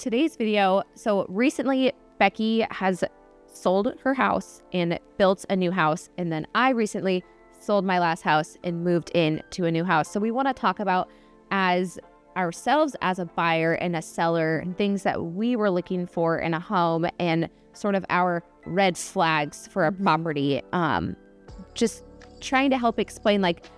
today's video, so recently Becky has sold her house and built a new house. And then I recently sold my last house and moved into a new house. So we want to talk about as ourselves as a buyer and a seller, things that we were looking for in a home and sort of our red flags for a property. Just trying to help explain, like,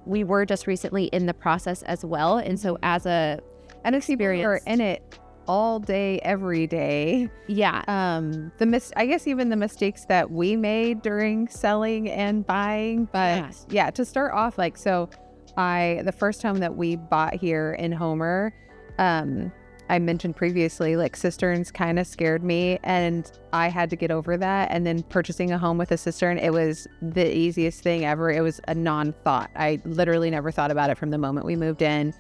we were just recently in the process as well. And so as an experience, we're in it all day, every day. Yeah. I guess even the mistakes that we made during selling and buying. But yeah, to start off, like, so the first home that we bought here in Homer, I mentioned previously, like, cisterns kind of scared me, and I had to get over that. And then purchasing a home with a cistern, it was the easiest thing ever. It was a non-thought. I literally never thought about it from the moment we moved in.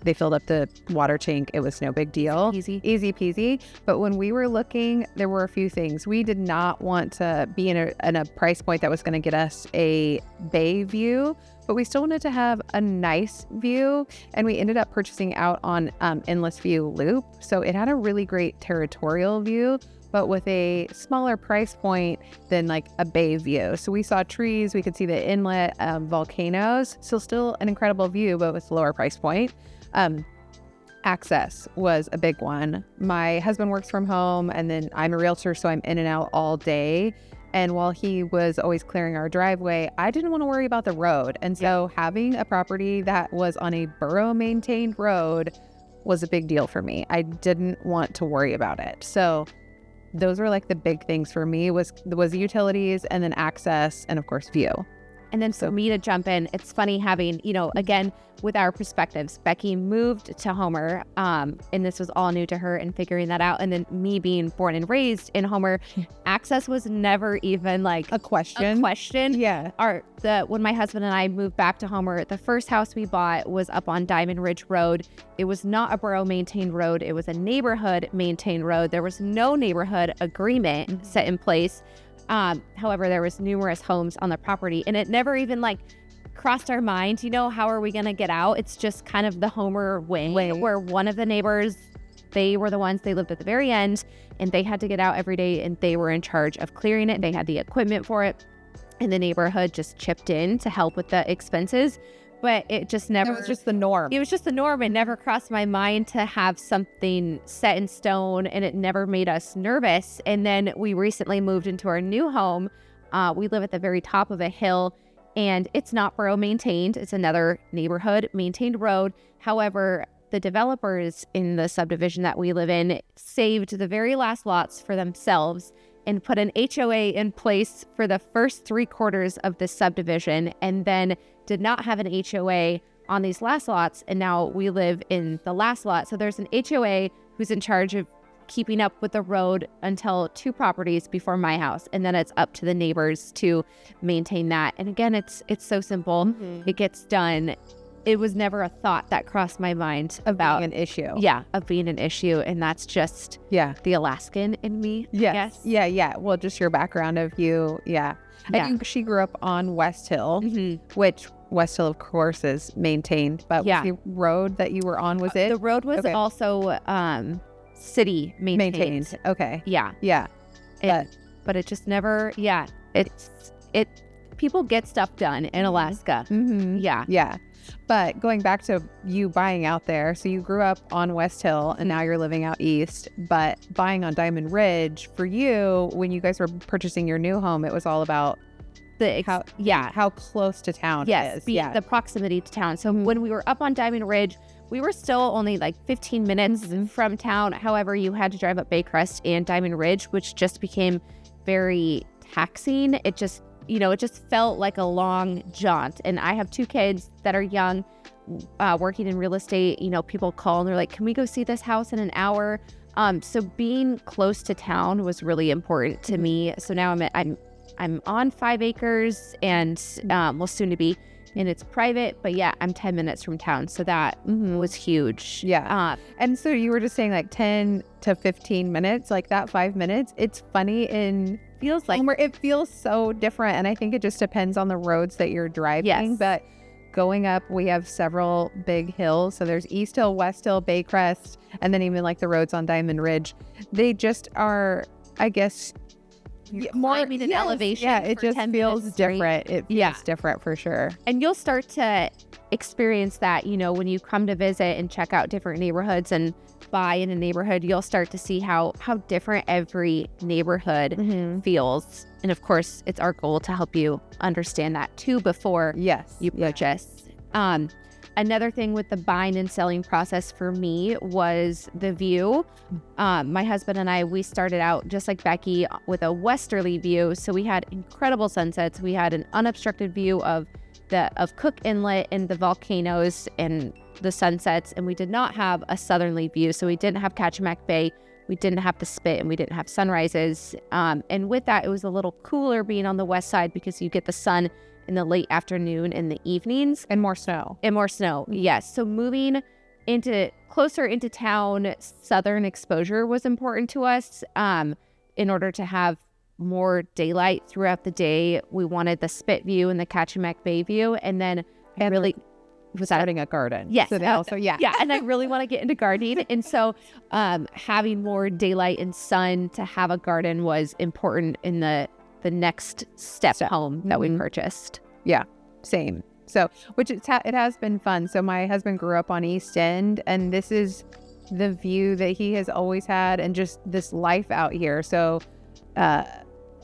They filled up the water tank. It was no big deal. Easy peasy. But when we were looking, there were a few things. We did not want to be in a price point that was going to get us a bay view, but we still wanted to have a nice view. And we ended up purchasing out on Endless View Loop. So it had a really great territorial view, but with a smaller price point than like a bay view. So we saw trees, we could see the inlet, volcanoes. So still an incredible view, but with a lower price point. Access was a big one. My husband works from home, and then I'm a realtor, so I'm in and out all day. And while he was always clearing our driveway, I didn't want to worry about the road. And so having a property that was on a borough maintained road was a big deal for me. I didn't want to worry about it. So those were like the big things for me was utilities, and then access, and of course view. And then for me to jump in, it's funny having, again, with our perspectives, Becky moved to Homer, and this was all new to her and figuring that out. And then me being born and raised in Homer, access was never even like a question. Yeah. When my husband and I moved back to Homer, the first house we bought was up on Diamond Ridge Road. It was not a borough maintained road. It was a neighborhood maintained road. There was no neighborhood agreement set in place. However, there was numerous homes on the property, and it never even like crossed our mind, how are we going to get out? It's just kind of the Homer way where one of the neighbors, they were the ones, they lived at the very end, and they had to get out every day, and they were in charge of clearing it. They had the equipment for it, and the neighborhood just chipped in to help with the expenses. But it just never... It was just the norm. It was just the norm. It never crossed my mind to have something set in stone, and it never made us nervous. And then we recently moved into our new home. We live at the very top of a hill, and it's not borough maintained. It's another neighborhood maintained road. However, the developers in the subdivision that we live in saved the very last lots for themselves and put an HOA in place for the first 3/4 of the subdivision, and then did not have an HOA on these last lots. And now we live in the last lot. So there's an HOA who's in charge of keeping up with the road until 2 properties before my house. And then it's up to the neighbors to maintain that. And again, it's so simple. Mm-hmm. It gets done. It was never a thought that crossed my mind about being an issue. Yeah, of being an issue. And that's just the Alaskan in me. Yes. Yeah. Well, just your background of you. Yeah. I think she grew up on West Hill, which West Hill, of course, is maintained. But the road that you were on, was it? The road was also city maintained. Okay. Yeah. But it just never, people get stuff done in Alaska. Mm-hmm. Yeah. But going back to you buying out there, so you grew up on West Hill and now you're living out east, but buying on Diamond Ridge, for you, when you guys were purchasing your new home, it was all about how close to town it is. The proximity to town. So when we were up on Diamond Ridge, we were still only like 15 minutes from town. However, you had to drive up Baycrest and Diamond Ridge, which just became very taxing. It just felt like a long jaunt. And I have 2 kids that are young, working in real estate. People call and they're like, can we go see this house in an hour? So being close to town was really important to me. So now I'm on 5 acres and soon to be, and it's private, but I'm 10 minutes from town. So that was huge. Yeah. And so you were just saying like 10 to 15 minutes, like that 5 minutes. It's funny feels like it feels so different. And I think it just depends on the roads that you're driving. Yes. But going up, we have several big hills. So there's East Hill, West Hill, Baycrest, and then even like the roads on Diamond Ridge. They just are, I guess, more an elevation. Yeah, it just feels different. It feels different for sure. And you'll start to experience that, when you come to visit and check out different neighborhoods and buy in a neighborhood, you'll start to see how different every neighborhood feels. And of course, it's our goal to help you understand that too before you purchase. Another thing with the buying and selling process for me was the view. My husband and I, we started out just like Becky with a westerly view. So we had incredible sunsets. We had an unobstructed view of Cook Inlet and the volcanoes and the sunsets. And we did not have a southerly view. So we didn't have Kachemak Bay. We didn't have the Spit, and we didn't have sunrises. And with that, it was a little cooler being on the west side because you get the sun in the late afternoon and the evenings. And more snow. Yes. So moving closer into town, southern exposure was important to us. In order to have more daylight throughout the day, we wanted the Spit view and the Kachemak Bay view. And then starting a garden. Yes. So they also, Yeah. And I really want to get into gardening. And so having more daylight and sun to have a garden was important in the next step home that we purchased. Yeah, same. So, which it has been fun. So my husband grew up on East End, and this is the view that he has always had, and just this life out here. So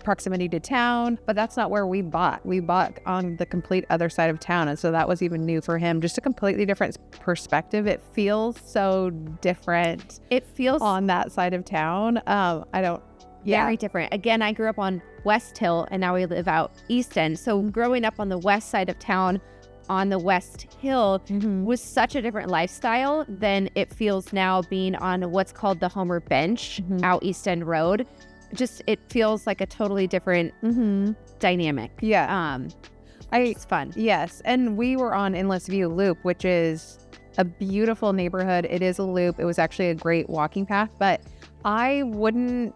proximity to town, but that's not where we bought. We bought on the complete other side of town. And so that was even new for him. Just a completely different perspective. It feels so different. It feels on that side of town. Very different. Again, I grew up on West Hill, and now we live out East End. So growing up on the west side of town, on the West Hill, was such a different lifestyle than it feels now being on what's called the Homer Bench out East End Road. Just, it feels like a totally different dynamic. Yeah. It's fun. Yes. And we were on Endless View Loop, which is a beautiful neighborhood. It is a loop. It was actually a great walking path, but I wouldn't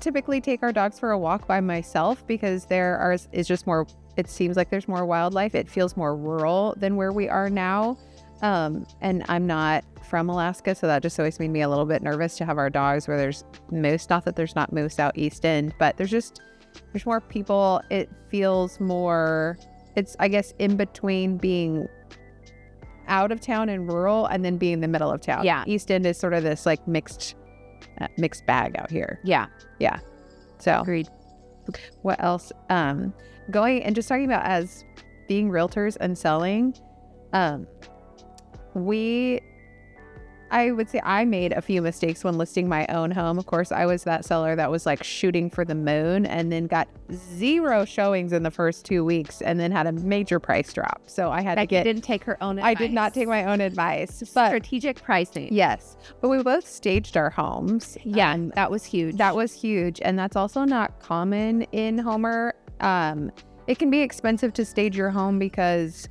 typically take our dogs for a walk by myself because is just more, it seems like there's more wildlife. It feels more rural than where we are now. And I'm not from Alaska, so that just always made me a little bit nervous to have our dogs where there's moose. Not that there's not moose out East End, but there's more people. It feels more, it's, I guess, in between being out of town and rural and then being in the middle of town. Yeah. East End is sort of this like mixed bag out here. Yeah. So agreed. What else? Going and just talking about as being realtors and selling, I would say I made a few mistakes when listing my own home. Of course, I was that seller that was like shooting for the moon and then got 0 showings in the first 2 weeks and then had a major price drop. So I had didn't take her own advice. I did not take my own advice. But strategic pricing. Yes. But we both staged our homes. Yeah, that was huge. And that's also not common in Homer. It can be expensive to stage your home because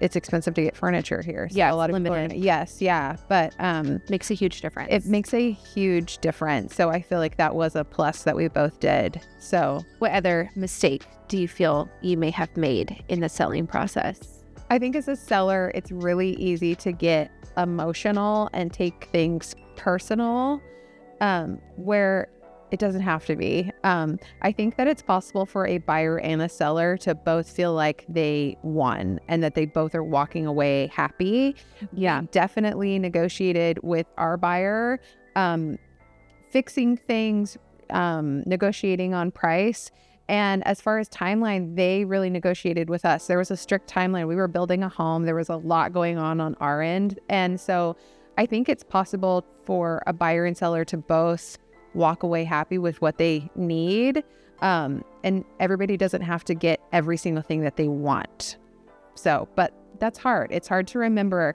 it's expensive to get furniture here. So yeah, a lot of limited. Yes, yeah, but makes a huge difference. It makes a huge difference. So I feel like that was a plus that we both did. So what other mistake do you feel you may have made in the selling process? I think as a seller, it's really easy to get emotional and take things personal, where it doesn't have to be. I think that it's possible for a buyer and a seller to both feel like they won and that they both are walking away happy. Yeah. We definitely negotiated with our buyer, fixing things, negotiating on price. And as far as timeline, they really negotiated with us. There was a strict timeline. We were building a home. There was a lot going on our end. And so I think it's possible for a buyer and seller to both walk away happy with what they need. And everybody doesn't have to get every single thing that they want. So, but that's hard. It's hard to remember.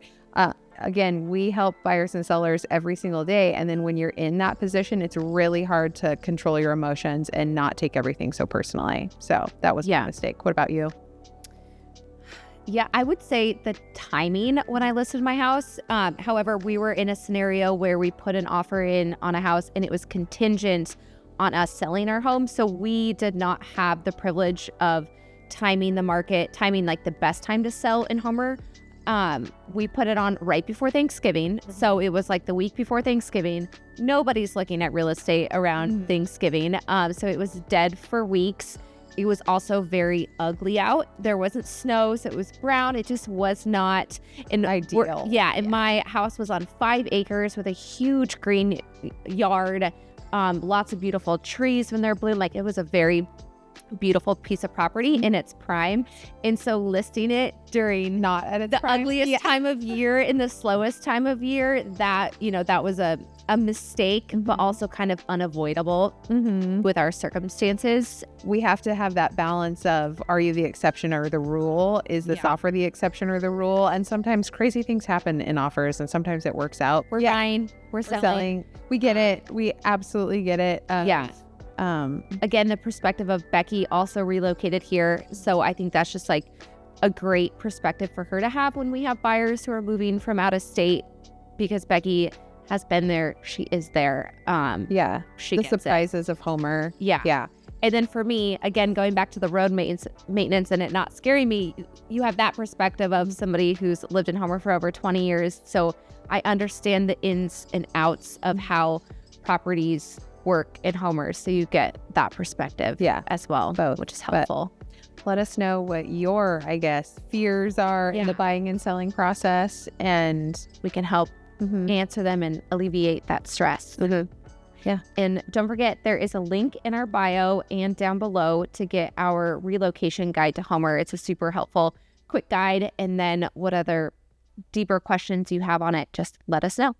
Again, we help buyers and sellers every single day. And then when you're in that position, it's really hard to control your emotions and not take everything so personally. So that was my mistake. What about you? Yeah, I would say the timing when I listed my house. However, we were in a scenario where we put an offer in on a house and it was contingent on us selling our home. So we did not have the privilege of timing the market, timing like the best time to sell in Homer. We put it on right before Thanksgiving. So it was like the week before Thanksgiving. Nobody's looking at real estate around Thanksgiving. So it was dead for weeks. It was also very ugly out. There wasn't snow, so it was brown. It just was not ideal. My house was on 5 acres with a huge green yard, lots of beautiful trees when they're blooming. Like, it was a very beautiful piece of property in its prime. And so listing it during not at its the prime. ugliest time of year, in the slowest time of year, that was a mistake, but also kind of unavoidable with our circumstances. We have to have that balance of, are you the exception or the rule? Is this offer the exception or the rule? And sometimes crazy things happen in offers, and sometimes it works out. We're buying, we're selling. We get it. We absolutely get it. Again, the perspective of Becky also relocated here. So I think that's just like a great perspective for her to have when we have buyers who are moving from out of state, because Becky has been there. She is there. She the gets surprises of Homer. Yeah. And then for me, again, going back to the road maintenance and it not scaring me, you have that perspective of somebody who's lived in Homer for over 20 years. So I understand the ins and outs of how properties work in Homer. So you get that perspective as well, which is helpful. But let us know what your, fears are in the buying and selling process, and we can help answer them and alleviate that stress. And don't forget, there is a link in our bio and down below to get our relocation guide to Homer. It's a super helpful, quick guide. And then what other deeper questions you have on it, just let us know.